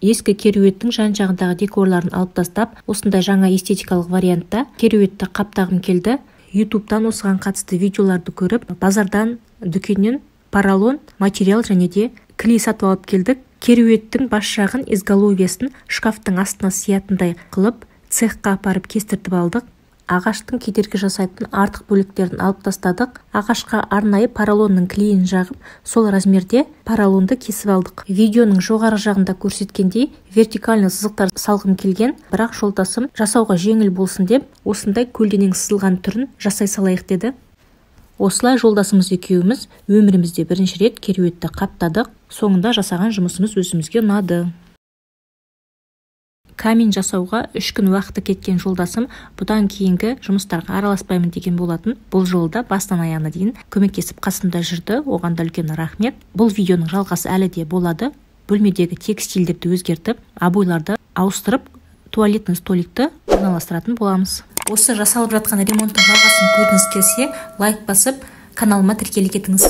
ескі кереуеттің жан-жағындағы декорларын алып тастап, осындай жаңа эстетикалық вариантта кереуетті қаптағым келді. ютубтан осыған қатысты видеоларды көріп, базардан, дүкеннен поролон, материал және де клей сатып алып келдік. Кереуеттің бас жағын, изголовьясын шкафтың астына сиятындай қылып, цехқа апарып кестіртіп алдық. Ағаштың кедергі жасайтын артық бөліктерін алып тастадық. Ағашқа арнайы поролонның клейін жағып, сол размерде поролонды кесіп алдық. Видеоның жоғары жағында көрсеткендей вертикальный сызықтар салғым келген, бірақ жолдасым жасауға жеңіл болсын деп, осындай көлденең сызылған түрін жасай салайық деді. Осылай жолдасымыз екеуміз өмірімізде бірінші рет кереуетті қаптадық. Соңында жасаған жұмысымыз өзімізге ұнады. Камень жасауға 3 күн уақыты кеткен жолдасым бұдан кейінгі жұмыстарға араласпаймын деген болатын. Бұл жолда бастан аяғына дейін көмектесіп қасымда жүрді. Оған да үлкен рахмет. Бұл видеоның жалғасы әлі де болады. Бөлмедегі текстильдерді өзгертіп, обойларды ауыстырып, туалетный столикті орналастыратын боламыз. Осы жасалып жатқан ремонттың жалғасын көргіңіз келсе, лайк басып, каналыма тіркеліп кетіңіз.